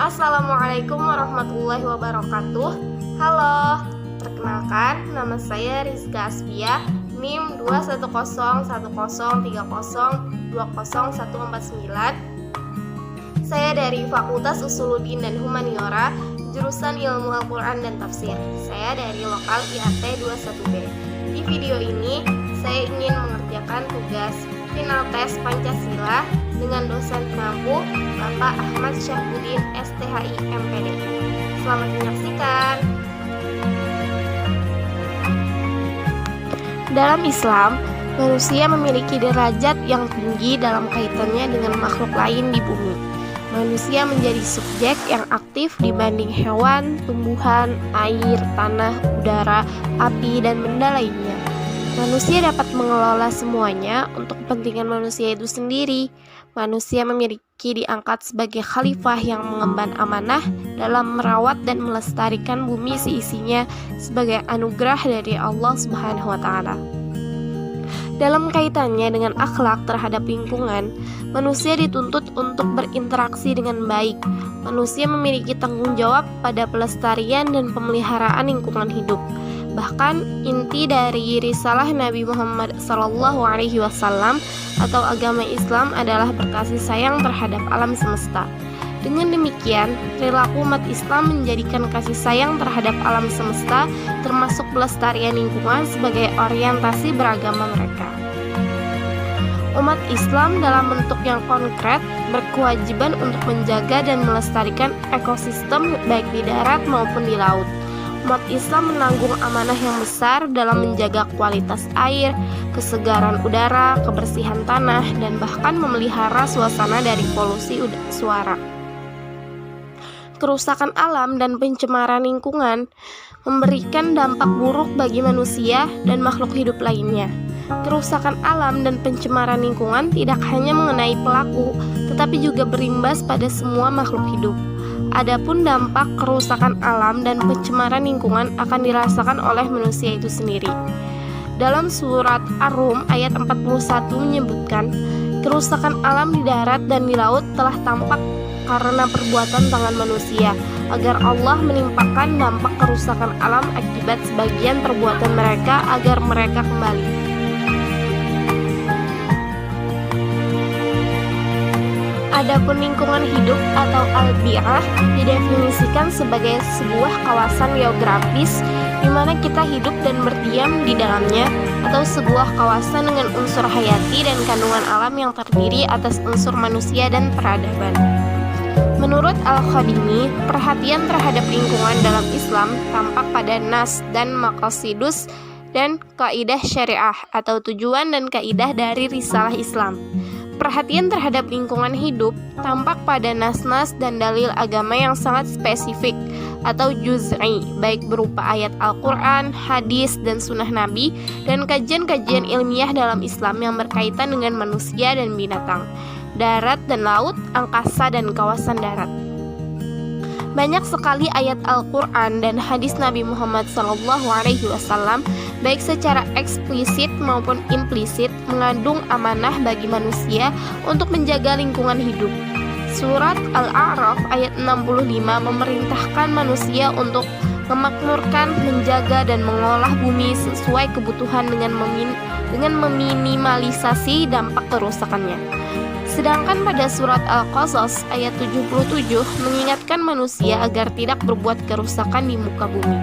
Assalamualaikum warahmatullahi wabarakatuh. Halo, perkenalkan nama saya Rizka Asfiah, NIM 2101030200149. Saya dari Fakultas Usuluddin dan Humaniora, jurusan Ilmu Al-Quran dan Tafsir. Saya dari lokal IAT 21B. Di video ini, saya ingin mengerjakan tugas final tes Pancasila dengan dosen penampu Bapak Ahmad Syahbudin STHI MPD. Selamat menyaksikan. Dalam Islam, manusia memiliki derajat yang tinggi dalam kaitannya dengan makhluk lain di bumi. Manusia menjadi subjek yang aktif dibanding hewan, tumbuhan, air, tanah, udara, api, dan benda lainnya. Manusia dapat mengelola semuanya untuk kepentingan manusia itu sendiri. Manusia memiliki diangkat sebagai khalifah yang mengemban amanah dalam merawat dan melestarikan bumi seisinya sebagai anugerah dari Allah Subhanahu wa Ta'ala. Dalam kaitannya dengan akhlak terhadap lingkungan, manusia dituntut untuk berinteraksi dengan baik. Manusia memiliki tanggung jawab pada pelestarian dan pemeliharaan lingkungan hidup. Bahkan inti dari risalah Nabi Muhammad SAW atau agama Islam adalah berkasih sayang terhadap alam semesta. Dengan demikian, perilaku umat Islam menjadikan kasih sayang terhadap alam semesta termasuk pelestarian lingkungan sebagai orientasi beragama mereka. Umat Islam dalam bentuk yang konkret berkewajiban untuk menjaga dan melestarikan ekosistem baik di darat maupun di laut. Umat Islam menanggung amanah yang besar dalam menjaga kualitas air, kesegaran udara, kebersihan tanah, dan bahkan memelihara suasana dari polusi suara. Kerusakan alam dan pencemaran lingkungan memberikan dampak buruk bagi manusia dan makhluk hidup lainnya. Kerusakan alam dan pencemaran lingkungan tidak hanya mengenai pelaku, tetapi juga berimbas pada semua makhluk hidup. Adapun dampak kerusakan alam dan pencemaran lingkungan akan dirasakan oleh manusia itu sendiri. Dalam surat Ar-Rum ayat 41 menyebutkan, kerusakan alam di darat dan di laut telah tampak karena perbuatan tangan manusia, agar Allah menimpakan dampak kerusakan alam akibat sebagian perbuatan mereka agar mereka kembali. Adapun lingkungan hidup atau al-bi'ah didefinisikan sebagai sebuah kawasan geografis di mana kita hidup dan berdiam di dalamnya, atau sebuah kawasan dengan unsur hayati dan kandungan alam yang terdiri atas unsur manusia dan peradaban. Menurut Al-Khadimi, perhatian terhadap lingkungan dalam Islam tampak pada nas dan maqasidus dan kaidah syariah atau tujuan dan kaidah dari risalah Islam. Perhatian terhadap lingkungan hidup tampak pada nas-nas dan dalil agama yang sangat spesifik atau juz'i, baik berupa ayat Al-Quran, hadis, dan sunnah Nabi, dan kajian-kajian ilmiah dalam Islam yang berkaitan dengan manusia dan binatang, darat dan laut, angkasa, dan kawasan darat. Banyak sekali ayat Al-Quran dan hadis Nabi Muhammad SAW, baik secara eksplisit maupun implisit, mengandung amanah bagi manusia untuk menjaga lingkungan hidup. Surat Al-A'raf ayat 65 memerintahkan manusia untuk memakmurkan, menjaga, dan mengolah bumi sesuai kebutuhan dengan meminimalisasi dampak kerusakannya. Sedangkan pada surat Al-Qasas ayat 77 mengingatkan manusia agar tidak berbuat kerusakan di muka bumi.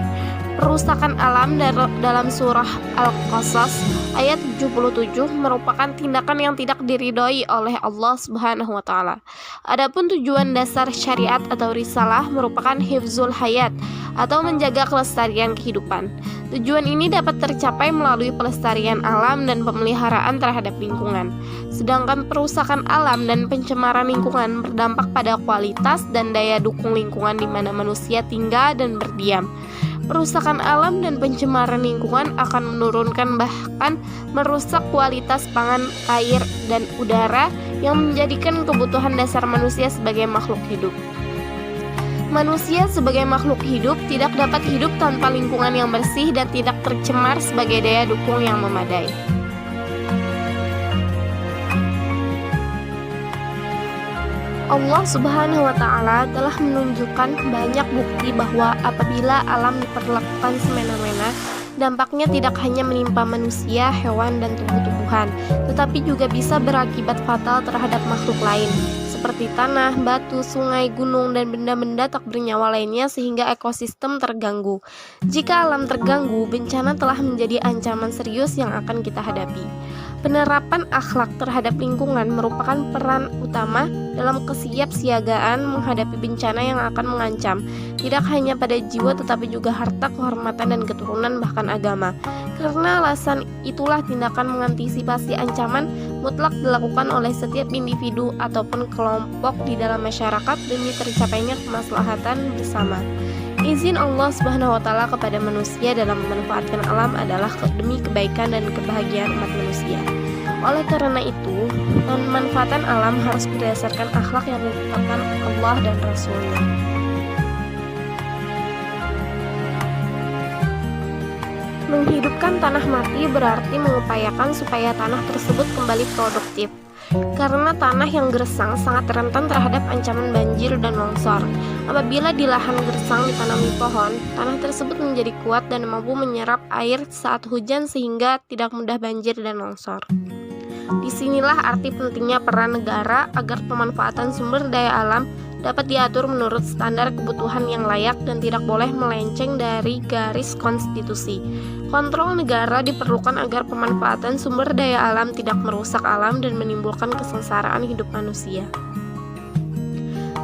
Perusakan alam dalam surah Al-Qasas ayat 77 merupakan tindakan yang tidak diridhoi oleh Allah Subhanahu wa Ta'ala. Adapun tujuan dasar syariat atau risalah merupakan hifzul hayat atau menjaga kelestarian kehidupan. Tujuan ini dapat tercapai melalui pelestarian alam dan pemeliharaan terhadap lingkungan. Sedangkan perusakan alam dan pencemaran lingkungan berdampak pada kualitas dan daya dukung lingkungan di mana manusia tinggal dan berdiam. Perusakan alam dan pencemaran lingkungan akan menurunkan bahkan merusak kualitas pangan, air, dan udara yang menjadikan kebutuhan dasar manusia sebagai makhluk hidup. Manusia sebagai makhluk hidup tidak dapat hidup tanpa lingkungan yang bersih dan tidak tercemar sebagai daya dukung yang memadai. Allah Subhanahu wa Ta'ala telah menunjukkan banyak bukti bahwa apabila alam diperlakukan semena-mena, dampaknya tidak hanya menimpa manusia, hewan, dan tumbuh-tumbuhan, tetapi juga bisa berakibat fatal terhadap makhluk lain, seperti tanah, batu, sungai, gunung, dan benda-benda tak bernyawa lainnya sehingga ekosistem terganggu. Jika alam terganggu, bencana telah menjadi ancaman serius yang akan kita hadapi. Penerapan akhlak terhadap lingkungan merupakan peran utama dalam kesiapsiagaan menghadapi bencana yang akan mengancam tidak hanya pada jiwa tetapi juga harta, kehormatan, dan keturunan bahkan agama. Karena alasan itulah tindakan mengantisipasi ancaman mutlak dilakukan oleh setiap individu ataupun kelompok di dalam masyarakat demi tercapainya kemaslahatan bersama. Izin Allah Subhanahu wa Ta'ala kepada manusia dalam memanfaatkan alam adalah demi kebaikan dan kebahagiaan umat manusia. Oleh karena itu, pemanfaatan alam harus berdasarkan akhlak yang ditetapkan Allah dan Rasul-Nya. Menghidupkan tanah mati berarti mengupayakan supaya tanah tersebut kembali produktif. Karena tanah yang gersang sangat rentan terhadap ancaman banjir dan longsor. Apabila di lahan gersang ditanami pohon, tanah tersebut menjadi kuat dan mampu menyerap air saat hujan sehingga tidak mudah banjir dan longsor. Disinilah arti pentingnya peran negara agar pemanfaatan sumber daya alam dapat diatur menurut standar kebutuhan yang layak dan tidak boleh melenceng dari garis konstitusi. Kontrol negara diperlukan agar pemanfaatan sumber daya alam tidak merusak alam dan menimbulkan kesengsaraan hidup manusia.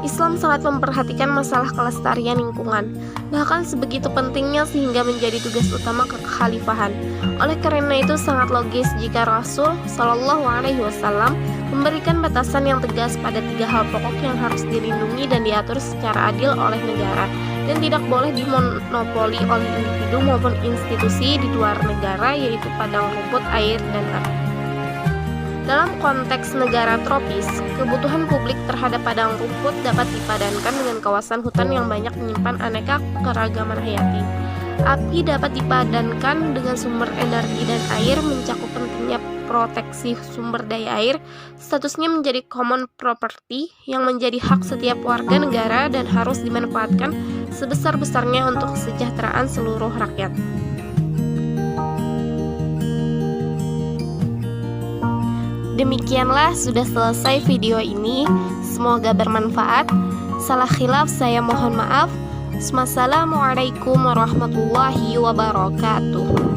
Islam sangat memperhatikan masalah kelestarian lingkungan, bahkan sebegitu pentingnya sehingga menjadi tugas utama kekhalifahan. Oleh karena itu sangat logis jika Rasul Shallallahu Alaihi Wasallam memberikan batasan yang tegas pada 3 hal pokok yang harus dilindungi dan diatur secara adil oleh negara dan tidak boleh dimonopoli oleh individu maupun institusi di luar negara, yaitu padang rumput, air, dan api. Dalam konteks negara tropis, kebutuhan publik terhadap padang rumput dapat dipadankan dengan kawasan hutan yang banyak menyimpan aneka keragaman hayati. Api dapat dipadankan dengan sumber energi dan air, mencakup pentingnya proteksi sumber daya air, statusnya menjadi common property yang menjadi hak setiap warga negara dan harus dimanfaatkan sebesar-besarnya untuk kesejahteraan seluruh rakyat. Demikianlah sudah selesai video ini, semoga bermanfaat. Salah khilaf saya mohon maaf. Wassalamualaikum warahmatullahi wabarakatuh.